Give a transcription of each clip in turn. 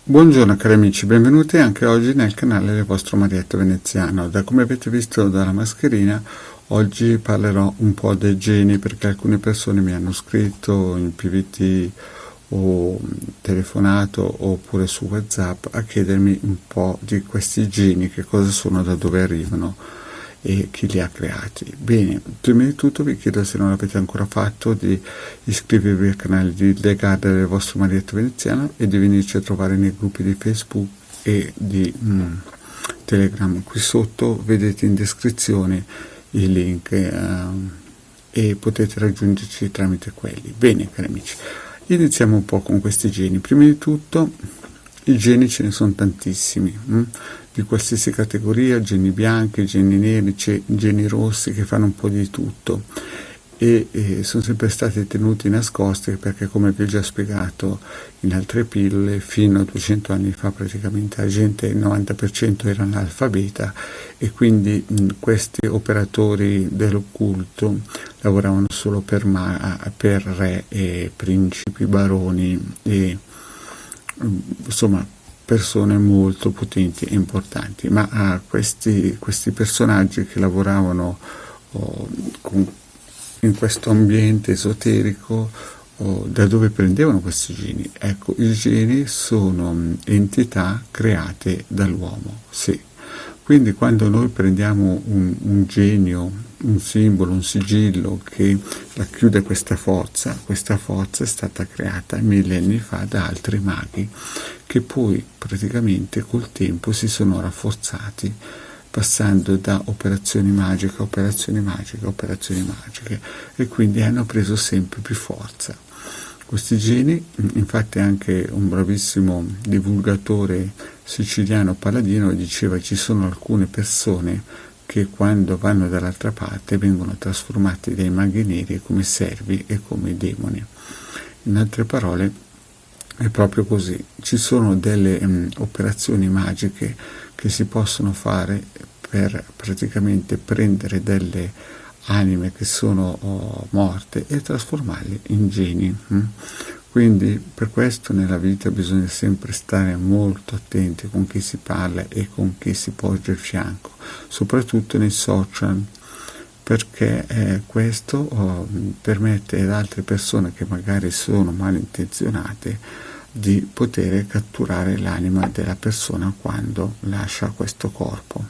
Buongiorno cari amici, benvenuti anche oggi nel canale del vostro Marietto Veneziano. Da come avete visto dalla mascherina, oggi parlerò un po' dei geni perché alcune persone mi hanno scritto in PVT o telefonato oppure su WhatsApp a chiedermi un po' di questi geni, che cosa sono, da dove arrivano e chi li ha creati. Bene, prima di tutto vi chiedo, se non l'avete ancora fatto, di iscrivervi al canale di Legada del vostro Marietto Veneziano e di venirci a trovare nei gruppi di Facebook e di Telegram. Qui sotto vedete in descrizione i link e potete raggiungerci tramite quelli. Bene cari amici, iniziamo un po' con questi geni. Prima di tutto, i geni ce ne sono tantissimi, di qualsiasi categoria: geni bianchi, geni neri, geni rossi, che fanno un po' di tutto e sono sempre stati tenuti nascosti perché, come vi ho già spiegato in altre pillole, fino a 200 anni fa praticamente la gente, il 90% era analfabeta, e quindi questi operatori dell'occulto lavoravano solo per re e principi, baroni e insomma persone molto potenti e importanti. Ma questi personaggi che lavoravano in questo ambiente esoterico, da dove prendevano questi geni? Ecco, i geni sono entità create dall'uomo, sì. Quindi quando noi prendiamo un genio, un simbolo, un sigillo che racchiude questa forza è stata creata millenni fa da altri maghi, che poi praticamente col tempo si sono rafforzati, passando da operazioni magiche a operazioni magiche a operazioni magiche, e quindi hanno preso sempre più forza. Questi geni, infatti, anche un bravissimo divulgatore siciliano paladino diceva: ci sono alcune persone che quando vanno dall'altra parte vengono trasformati dai maghi neri come servi e come demoni. In altre parole, è proprio così. Ci sono delle operazioni magiche che si possono fare per praticamente prendere delle anime che sono morte e trasformarle in geni. Quindi per questo nella vita bisogna sempre stare molto attenti con chi si parla e con chi si poggia il fianco, soprattutto nei social, perché questo permette ad altre persone che magari sono malintenzionate di poter catturare l'anima della persona quando lascia questo corpo.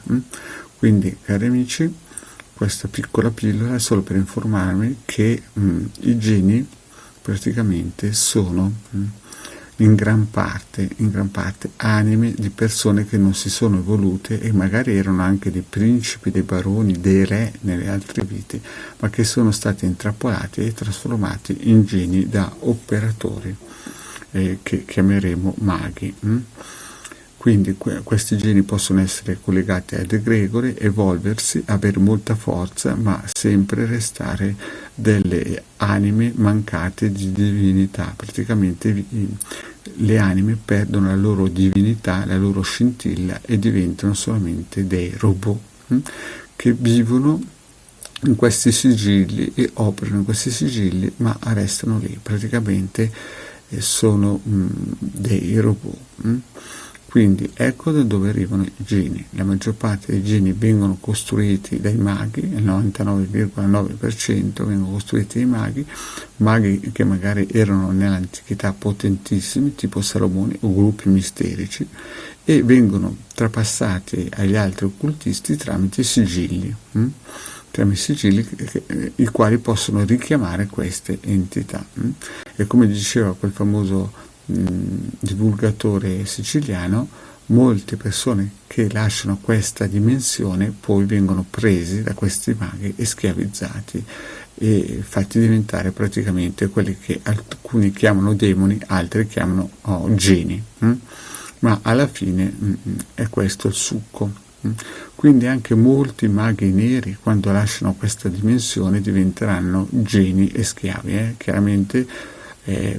Quindi cari amici, questa piccola pillola è solo per informarvi che i geni praticamente sono in gran parte anime di persone che non si sono evolute e magari erano anche dei principi, dei baroni, dei re nelle altre vite, ma che sono stati intrappolati e trasformati in geni da operatori che chiameremo maghi. Quindi questi geni possono essere collegati ad egregore, evolversi, avere molta forza, ma sempre restare delle anime mancate di divinità. Praticamente le anime perdono la loro divinità, la loro scintilla, e diventano solamente dei robot che vivono in questi sigilli e operano in questi sigilli, ma restano lì. Praticamente sono dei robot. Quindi ecco da dove arrivano i geni. La maggior parte dei geni vengono costruiti dai maghi, il 99,9% vengono costruiti dai maghi che magari erano nell'antichità potentissimi, tipo Salomone, o gruppi misterici, e vengono trapassati agli altri occultisti tramite sigilli, i quali possono richiamare queste entità. E come diceva quel famoso divulgatore siciliano, molte persone che lasciano questa dimensione poi vengono presi da questi maghi e schiavizzati e fatti diventare praticamente quelli che alcuni chiamano demoni, altri chiamano geni, ma alla fine è questo il succo. Quindi anche molti maghi neri, quando lasciano questa dimensione, diventeranno geni e schiavi. Chiaramente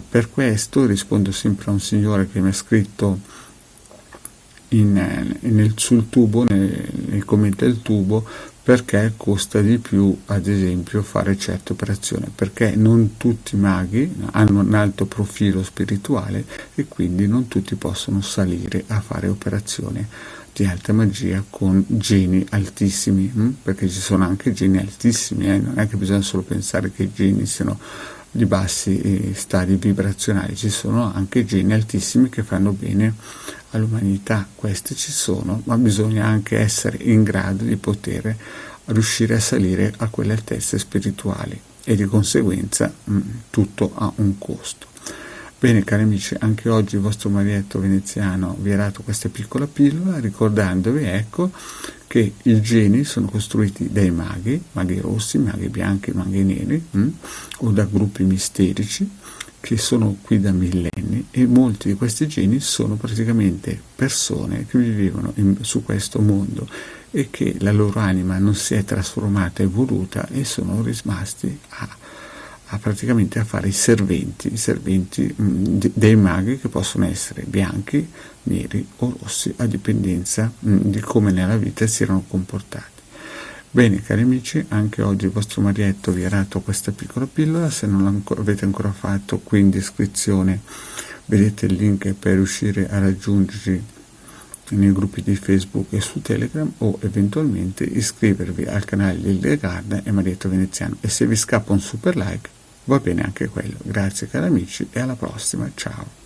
per questo rispondo sempre a un signore che mi ha scritto sul tubo, nei commenti del tubo, perché costa di più, ad esempio, fare certe operazioni, perché non tutti i maghi hanno un alto profilo spirituale e quindi non tutti possono salire a fare operazioni di alta magia con geni altissimi, perché ci sono anche geni altissimi, non è che bisogna solo pensare che i geni siano di bassi stadi vibrazionali, ci sono anche geni altissimi che fanno bene all'umanità, questi ci sono, ma bisogna anche essere in grado di poter riuscire a salire a quelle altezze spirituali e di conseguenza tutto ha un costo. Bene cari amici, anche oggi il vostro Marietto veneziano vi ha dato questa piccola pillola ricordandovi, ecco, che i geni sono costruiti dai maghi rossi, maghi bianchi, maghi neri, o da gruppi misterici che sono qui da millenni, e molti di questi geni sono praticamente persone che vivevano su questo mondo e che la loro anima non si è trasformata, evoluta, e sono rimasti praticamente a fare i serventi dei maghi, che possono essere bianchi, neri o rossi a dipendenza di come nella vita si erano comportati. Bene cari amici, anche oggi il vostro Marietto vi ha dato questa piccola pillola. Se non l'avete ancora fatto, qui in descrizione vedete il link per riuscire a raggiungerci nei gruppi di Facebook e su Telegram, o eventualmente iscrivervi al canale di Hildegarda e Marietto Veneziano, e se vi scappa un super like va bene anche quello. Grazie cari amici e alla prossima, ciao.